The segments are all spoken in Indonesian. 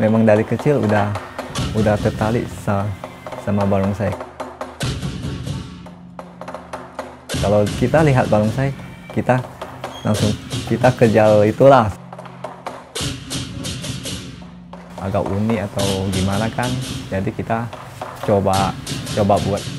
memang dari kecil udah tertarik sama barongsai. Kalau kita lihat barongsai, kita langsung kejar itulah. Agak unik atau gimana kan, jadi kita coba buat.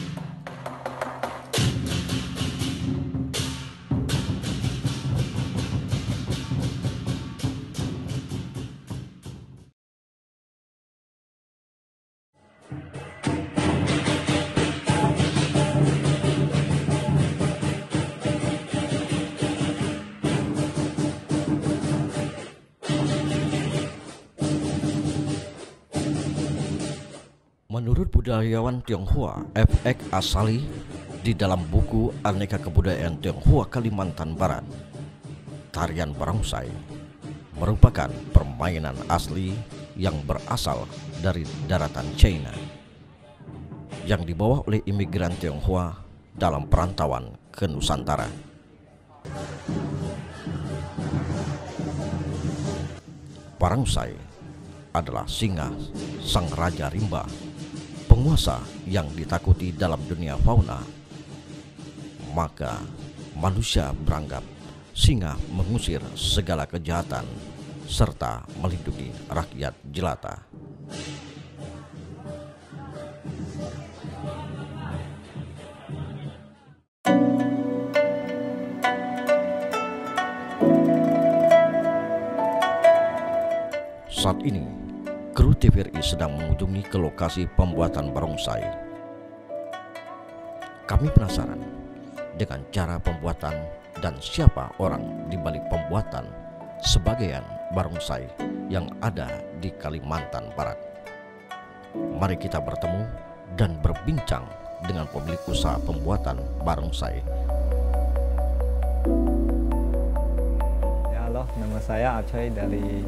Menurut budayawan Tionghoa F.X. Asali di dalam buku Aneka Kebudayaan Tionghoa Kalimantan Barat, tarian barongsai merupakan permainan asli yang berasal dari daratan China yang dibawa oleh imigran Tionghoa dalam perantauan ke Nusantara. Barongsai adalah singa sang raja rimba, penguasa yang ditakuti dalam dunia fauna. Maka manusia beranggap singa mengusir segala kejahatan serta melindungi rakyat jelata. Saat ini kru TVRI sedang mengunjungi ke lokasi pembuatan barongsai. Kami penasaran dengan cara pembuatan dan siapa orang di balik pembuatan sebagian barongsai yang ada di Kalimantan Barat. Mari kita bertemu dan berbincang dengan pemilik usaha pembuatan barongsai. Ya, halo, nama saya Acoy dari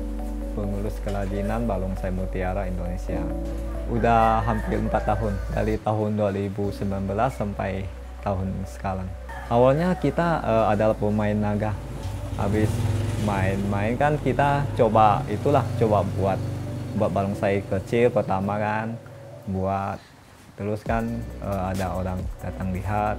pengurus kerajinan barongsai Mutiara Indonesia. Udah hampir 4 tahun, dari tahun 2019 sampai tahun sekarang. Awalnya kita adalah pemain naga. Habis main kan kita coba buat barongsai kecil pertama kan, buat terus kan ada orang datang lihat.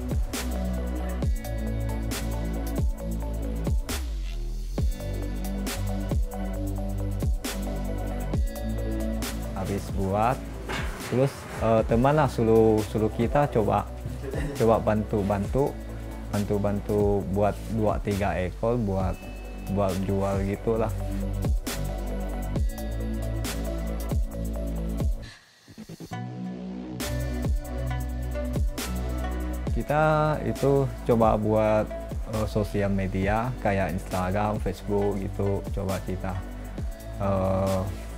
Habis buat, terus teman lah suruh kita coba bantu buat 2-3 ekor buat jual gitulah. Kita itu coba buat sosial media kayak Instagram, Facebook gitu, coba kita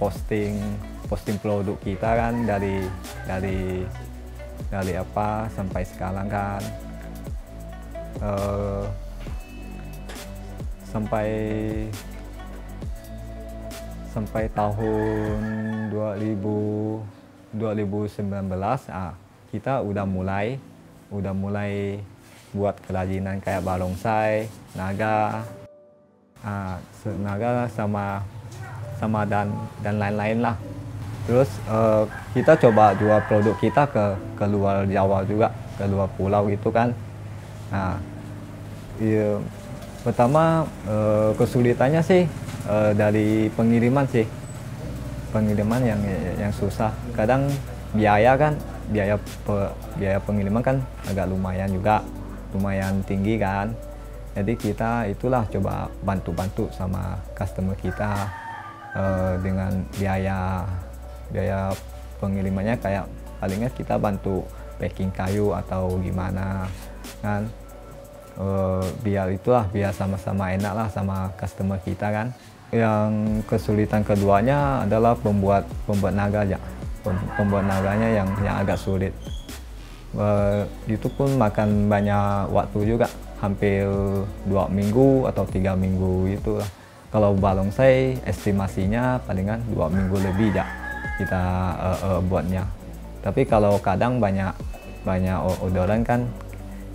posting produk kita kan dari apa sampai sekarang kan, sampai tahun 2019 kita udah mulai buat kerajinan kayak barongsai, naga sama dan lain-lain lah. Terus kita coba jual produk kita ke luar Jawa juga, ke luar pulau gitu kan. Nah, pertama kesulitannya sih dari pengiriman yang susah. Kadang biaya pengiriman kan agak lumayan tinggi kan. Jadi kita itulah coba bantu sama customer kita dengan biaya pengirimannya, kayak palingnya kita bantu packing kayu atau gimana kan, biar sama-sama enak lah sama customer kita kan. Yang kesulitan keduanya adalah pembuat naga aja, pembuat naganya yang agak sulit. Itu pun makan banyak waktu juga, hampir 2 minggu atau 3 minggu itulah. Kalau barongsai estimasinya palingan 2 minggu lebih ya kita buatnya. Tapi kalau kadang banyak orderan kan,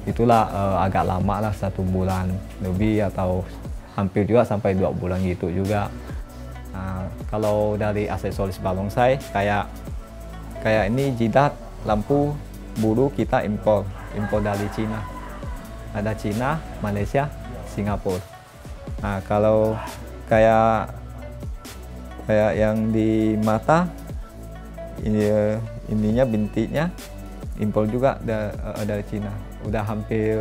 itulah agak lama lah, 1 bulan lebih atau hampir juga sampai 2 bulan gitu juga. Nah, kalau dari aksesoris barongsai kayak ini jidat, lampu, bulu kita impor dari Cina. Ada Cina, Malaysia, Singapura. Nah, kalau kayak yang di mata ininya bintiknya impor juga dari Cina. Udah hampir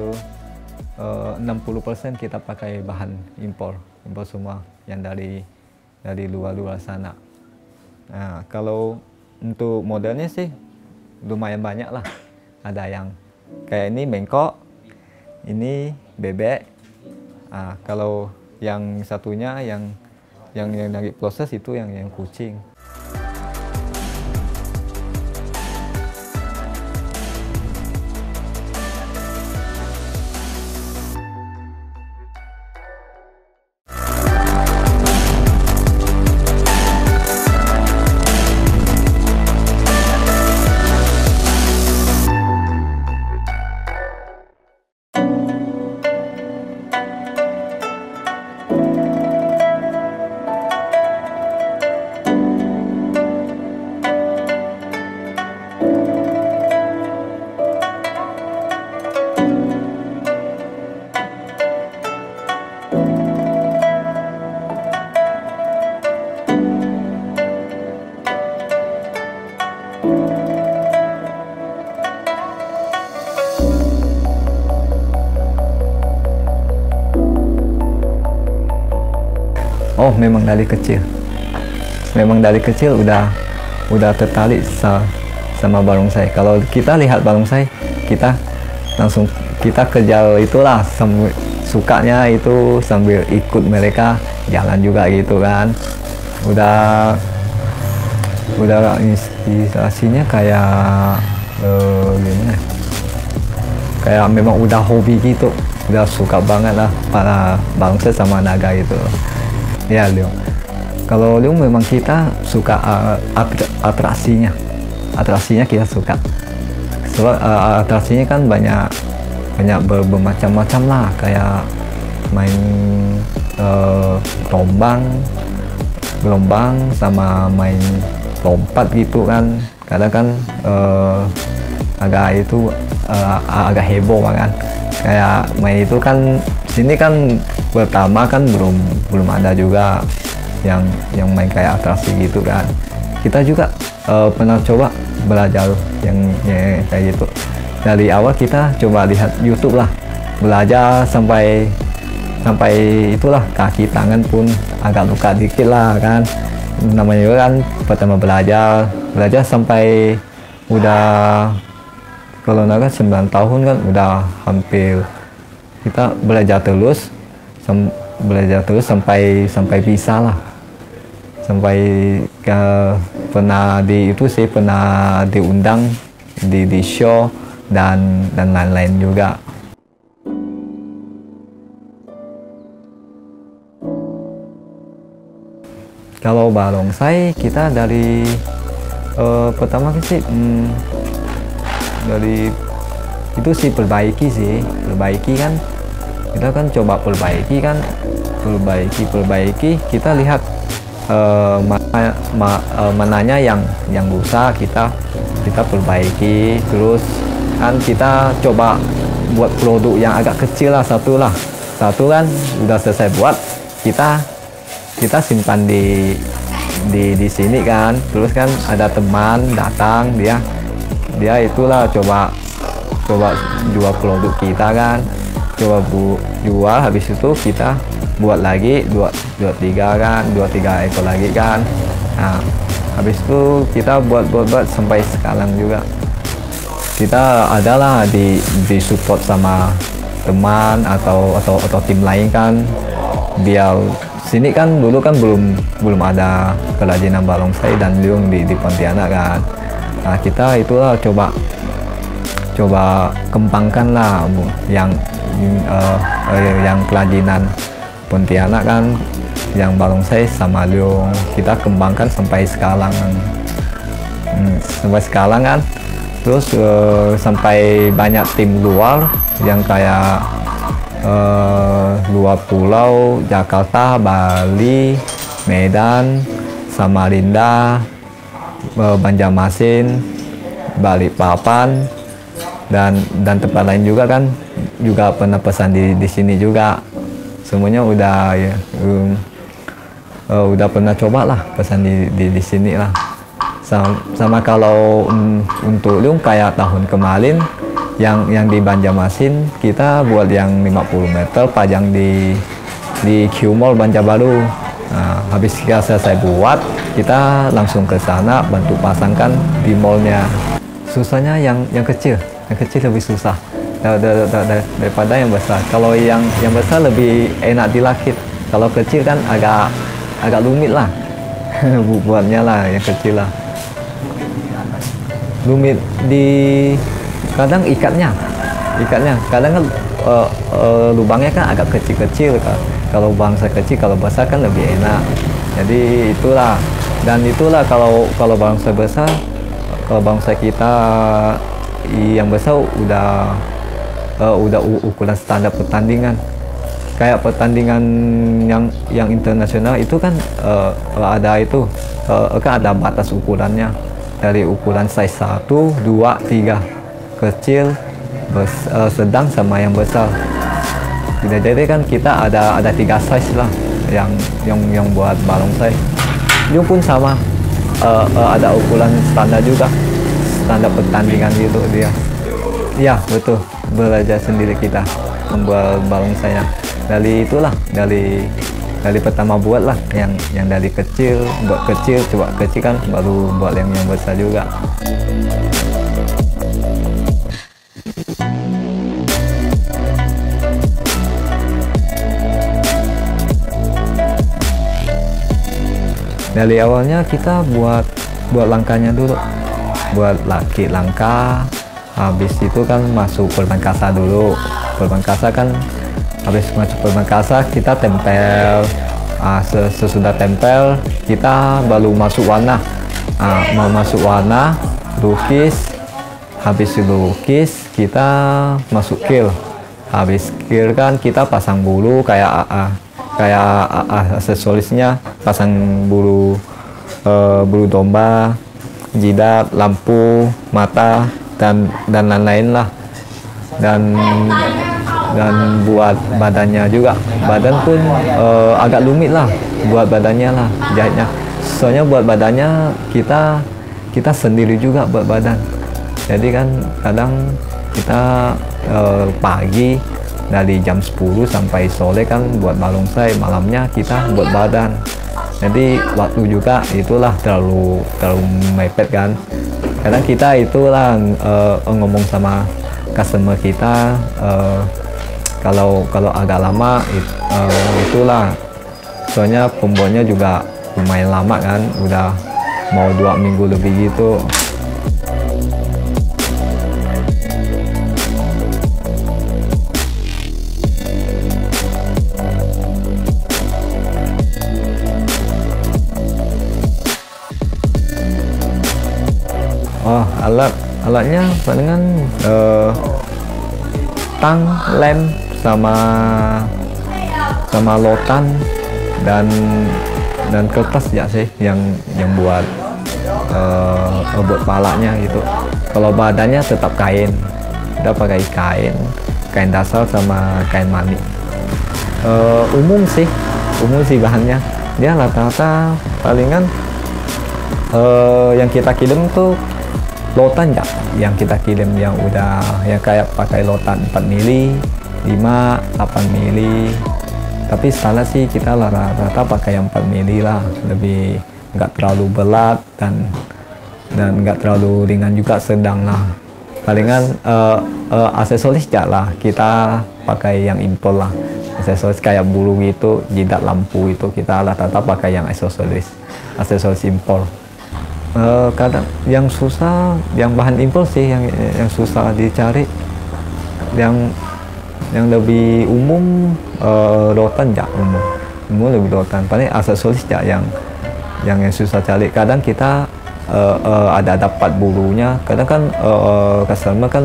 60% kita pakai bahan impor semua yang dari luar sana. Nah, kalau untuk modelnya sih lumayan banyak lah. Ada yang kayak ini bengkok, ini bebek. Nah, kalau yang satunya yang lagi proses itu yang kucing. Oh, memang dari kecil udah tertarik sama barongsai. Kalau kita lihat barongsai, kita langsung kejar itulah, sukanya itu sambil ikut mereka jalan juga gitu kan. Udah inspirasinya kayak gimana? Kayak memang udah hobi gitu, udah suka banget lah para barongsai sama naga itu. Ya, Leong. Kalau Leong memang kita suka atraksinya kita suka. So, atraksinya kan banyak bermacam-macam lah, kayak main gelombang sama main lompat gitu kan. Kadang kan agak heboh kan. Kayak main itu kan sini kan pertama kan belum ada juga yang main kayak atraksi gitu kan. Kita juga pernah coba belajar yang kayak gitu. Dari awal kita coba lihat YouTube lah, belajar sampai itulah kaki tangan pun agak luka dikit lah kan. Namanya juga kan pertama belajar sampai udah kalau naga 9 tahun kan udah hampir kita belajar terus sampai bisa lah, sampai pernah diundang di show dan lain-lain juga. Kalau barongsai kita dari pertama sih dari itu sih perbaiki kan, kita kan coba perbaiki kita lihat mananya yang rusak kita perbaiki, terus kan kita coba buat produk yang agak kecil lah, satu kan udah selesai buat, kita simpan di sini kan. Terus kan ada teman datang, dia itulah coba jual produk kita kan, jual, habis itu kita buat lagi dua tiga ekor lagi kan. Nah, habis itu kita buat sampai sekarang juga. Kita adalah di support sama teman atau tim lain kan, biar sini kan dulu kan belum ada kerajinan barongsai dan liung di Pontianak kan. Nah, kita itulah coba kembangkan lah yang kerajinan Pontianak kan, yang barongsai sama liung kita kembangkan sampai sekarang kan. Terus sampai banyak tim luar yang kayak luar pulau, Jakarta, Bali, Medan, Samarinda, Banjarmasin, Balikpapan, dan tempat lain juga kan, juga pernah pesan di sini juga. Semuanya udah ya, udah pernah coba lah pesan di sini lah. Sama kalau untuk Lung kayak tahun kemarin yang di Banjarmasin kita buat yang 50 meter pajang di Q Mall Banjarbaru. Nah, habis kita selesai buat, kita langsung ke sana bantu pasangkan di mallnya. Susahnya yang kecil lebih susah daripada yang besar. Kalau yang besar lebih enak dilakit. Kalau kecil kan agak rumit lah buatnya lah, yang kecil lah. Rumit kadang ikatnya kadang kan lubangnya kan agak kecil-kecil kan. Kalau bangsa kecil, kalau besar kan lebih enak. Jadi itulah, dan itulah kalau bangsa besar, kalau bangsa kita yang besar udah ukuran standar pertandingan. Kayak pertandingan yang internasional itu kan ada itu kan ada batas ukurannya, dari ukuran size 1, 2, 3, kecil, sedang sama yang besar. Jadi kan kita ada 3 size lah yang buat barongsai. Itu pun sama, ada ukuran standar juga, standar pertandingan gitu dia. Ya betul, belajar sendiri kita membuat barongsainya. Dari itulah, dari pertama buat lah yang dari kecil, buat kecil, coba kecil kan baru buat yang besar juga. Dari awalnya kita buat langkahnya dulu, buat laki langkah, habis itu kan masuk perbangkasa dulu. Perbangkasa kan habis masuk perbangkasa kita tempel, sesudah tempel kita baru masuk warna. Mau masuk warna, lukis, habis lukis kita masuk kil. Habis kil kan kita pasang bulu kayak aksesorisnya, pasang bulu domba, jidat, lampu, mata, dan lain-lain lah. Dan buat badannya juga, badan pun agak rumit lah buat badannya lah jahitnya. Soalnya buat badannya kita sendiri juga buat badan. Jadi kan kadang kita pagi dari jam 10 sampai sore kan buat barongsai, malamnya kita buat badan. Jadi waktu juga itulah terlalu mepet kan. Kadang kita itulah ngomong sama customer kita, kalau agak lama itulah, soalnya pembuatnya juga lumayan lama kan, udah mau 2 minggu lebih gitu. Alatnya palingan tang, lem, sama lotan dan kertas ya sih yang buat palanya gitu. Kalau badannya tetap kain, kita pakai kain dasar sama kain manik. Umum sih bahannya, dia rata-rata palingan yang kita kirim tuh lotan ya, yang kita kirim yang udah yang kayak pakai lotan 4 mili, 5, 8 mili. Tapi salah sih kita rata-rata pakai yang 4 mili lah, lebih nggak terlalu berat dan nggak terlalu ringan juga, sedang lah. Palingan aksesoris ya lah kita pakai yang impor lah, aksesoris kayak bulu gitu, jidat, lampu itu kita rata-rata pakai yang aksesoris impor. Kadang yang susah yang bahan impor sih yang susah dicari. Yang lebih umum rotan ya, umum lebih rotan. Paling aksesoris ya yang susah cari. Kadang kita ada dapat bulunya. Kadang kan customer kan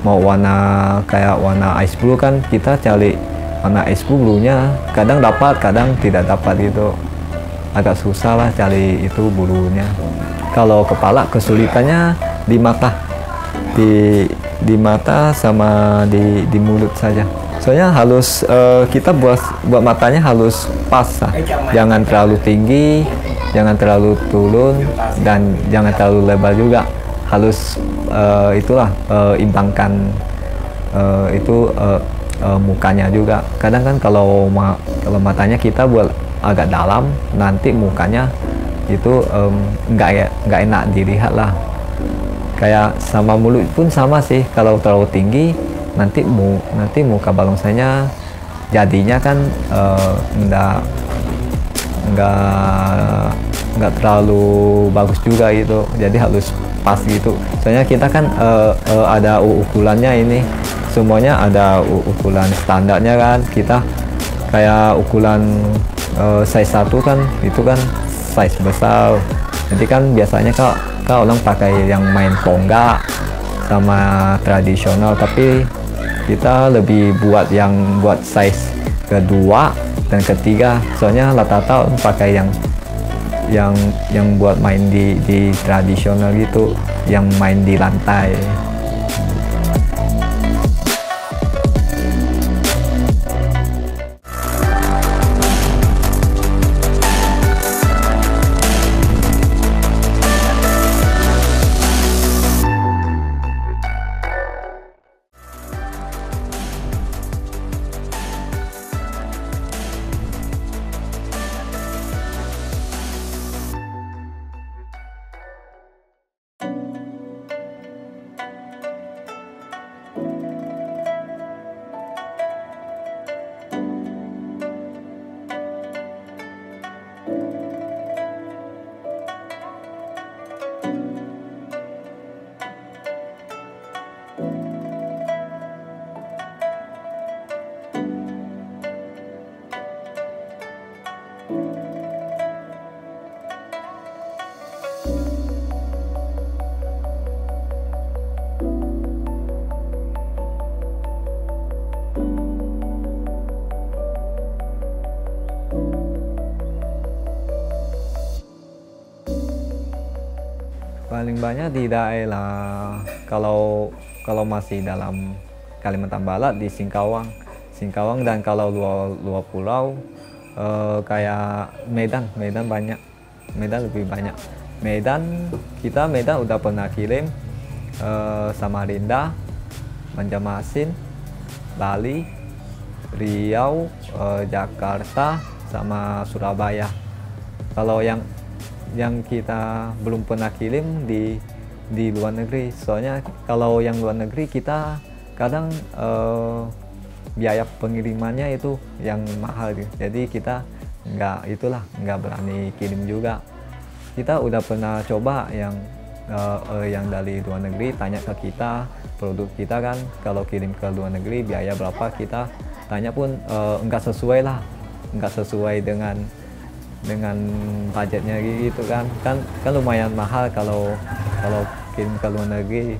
mau warna kayak warna ice blue kan, kita cari warna ice blue bulunya. Kadang dapat, kadang tidak dapat gitu. agak susah lah cari itu bulunya. Kalau kepala kesulitannya di mata, di mata sama di mulut saja. Soalnya harus kita buat matanya harus pas, jangan terlalu tinggi, jangan terlalu turun, dan jangan terlalu lebar juga. Harus itulah imbangkan itu mukanya juga. Kadang kan kalau matanya kita buat agak dalam, nanti mukanya itu nggak enak dilihat lah. Kayak sama mulut pun sama sih, kalau terlalu tinggi nanti muka barongsainya jadinya kan nggak terlalu bagus juga gitu. Jadi harus pas gitu. Soalnya kita kan ada ukurannya ini, semuanya ada ukuran standarnya kan. Kita kayak ukuran size 1 kan, itu kan size besar. Jadi kan biasanya kalau orang pakai yang main tonggak sama tradisional, tapi kita lebih buat size kedua dan ketiga. Soalnya rata-rata pakai yang buat main di tradisional gitu, yang main di lantai. Paling banyak di daerah, kalau masih dalam Kalimantan Barat di Singkawang, dan kalau luar pulau kayak Medan banyak, Medan lebih banyak. Medan udah pernah kirim, Samarinda, Banjarmasin, Bali, Riau, Jakarta, sama Surabaya. Kalau yang kita belum pernah kirim di luar negeri, soalnya kalau yang luar negeri kita kadang biaya pengirimannya itu yang mahal gitu. Jadi kita nggak berani kirim juga. Kita udah pernah coba yang dari luar negeri, tanya ke kita produk kita kan, kalau kirim ke luar negeri biaya berapa, kita tanya pun nggak sesuai dengan budgetnya gitu kan lumayan mahal kalau kirim ke luar negeri.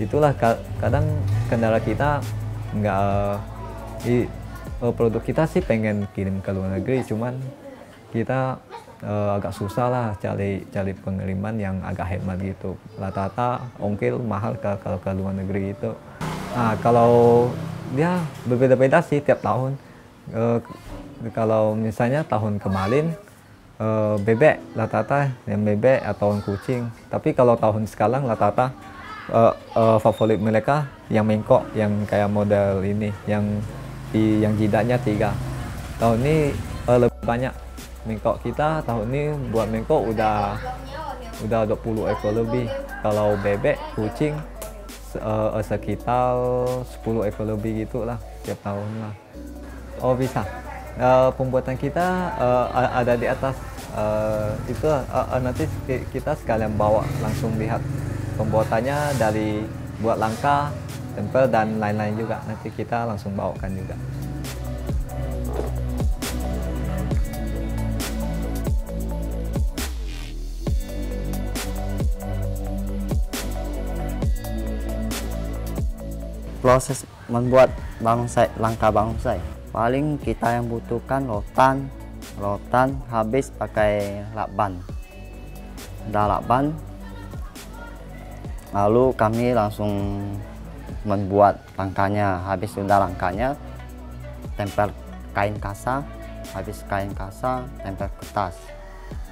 Itulah kadang kendala kita, produk kita sih pengen kirim ke luar negeri, cuman kita agak susah lah cari pengiriman yang agak hemat gitu. Rata-rata ongkir mahal kalau ke luar negeri itu. Nah, kalau dia berbeda-beda sih tiap tahun. Kalau misalnya tahun kemarin bebek, rata-rata yang bebek atau kucing. Tapi kalau tahun sekarang rata-rata favorit mereka yang mengkok, yang kayak model ini, yang jidatnya 3. Tahun ini lebih banyak mengkok. Kita tahun ini buat mengkok udah 20 ekor lebih. Kalau bebek, kucing sekitar 10 ekor lebih gitulah tiap tahun lah. Oh bisa. Pembuatan kita ada di atas itu nanti kita sekalian bawa langsung lihat pembuatannya, dari buat langka, tempel dan lain-lain juga, nanti kita langsung bawakan juga. Proses membuat langka barongsai, paling kita yang butuhkan rotan, rotan habis pakai lakban. Udah lakban, lalu kami langsung membuat rangkanya. Habis sudah rangkanya, tempel kain kasa. Habis kain kasa, tempel kertas.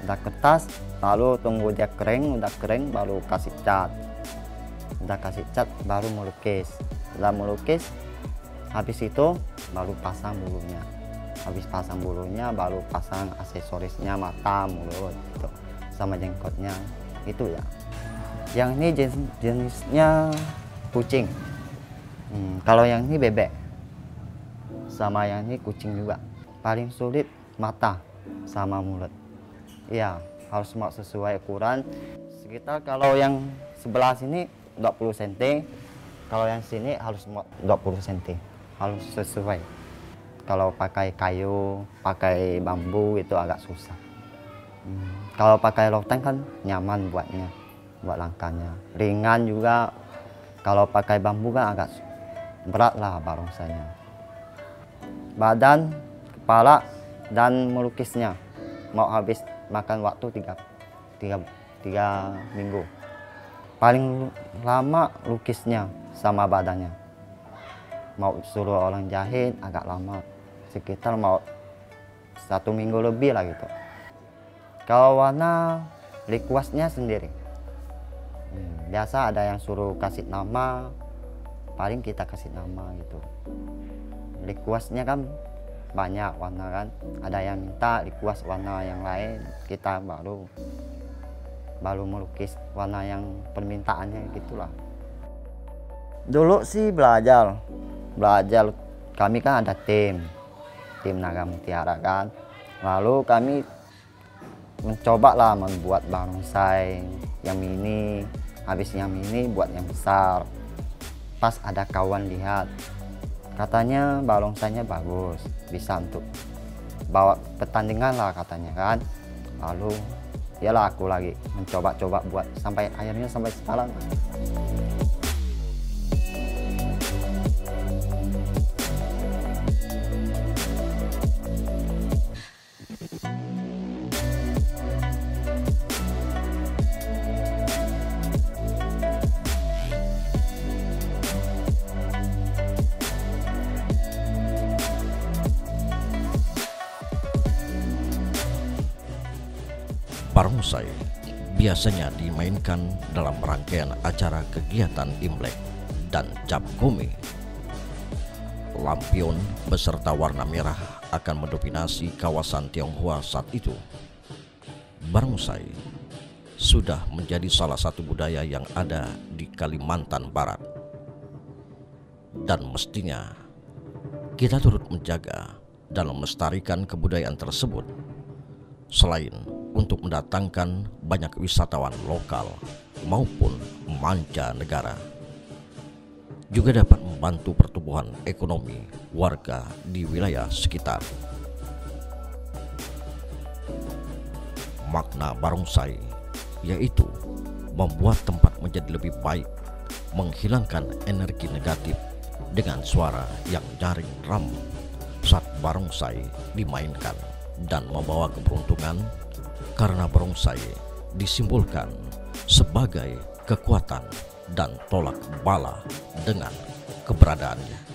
Udah kertas, lalu tunggu dia kering. Udah kering baru kasih cat. Udah kasih cat baru melukis. Udah melukis, habis itu baru pasang bulunya. Habis pasang bulunya baru pasang aksesorisnya, mata, mulut gitu, sama jengkotnya itu ya. Yang ini jenisnya kucing. Kalau yang ini bebek, sama yang ini kucing juga. Paling sulit mata sama mulut. Iya, harus sesuai ukuran. Sekitar kalau yang sebelah sini 20 cm, kalau yang sini harus 20 cm, harus sesuai. Kalau pakai kayu, pakai bambu itu agak susah. Kalau pakai rotan kan nyaman buatnya, buat langkahnya. Ringan juga. Kalau pakai bambu kan agak berat lah barongsainya. Badan, kepala, dan melukisnya mau habis makan waktu 3 minggu. Paling lama lukisnya sama badannya. Mau suruh orang jahit agak lama, sekitar mau 1 minggu lebih lah gitu. Kalau warna likuasnya sendiri, biasa ada yang suruh kasih nama, paling kita kasih nama gitu. Likuasnya kan banyak warna kan, ada yang minta likuas warna yang lain, kita baru melukis warna yang permintaannya gitulah. Dulu sih belajar kami kan ada tim Naga Mutiara kan, lalu kami mencoba lah membuat barongsai yang mini. Habis yang mini buat yang besar. Pas ada kawan lihat, katanya barongsainya bagus, bisa untuk bawa pertandingan lah katanya kan. Lalu yalah aku lagi mencoba-coba buat sampai akhirnya sampai sekarang. Barongsai biasanya dimainkan dalam rangkaian acara kegiatan Imlek dan Cap Gome. Lampion beserta warna merah akan mendominasi kawasan Tionghoa saat itu. Barongsai sudah menjadi salah satu budaya yang ada di Kalimantan Barat. Dan mestinya kita turut menjaga dan melestarikan kebudayaan tersebut, selain untuk mendatangkan banyak wisatawan lokal maupun mancanegara, juga dapat membantu pertumbuhan ekonomi warga di wilayah sekitar. Makna barongsai yaitu membuat tempat menjadi lebih baik, menghilangkan energi negatif dengan suara yang nyaring ram saat barongsai dimainkan, dan membawa keberuntungan karena barongsai disimbolkan sebagai kekuatan dan tolak bala dengan keberadaannya.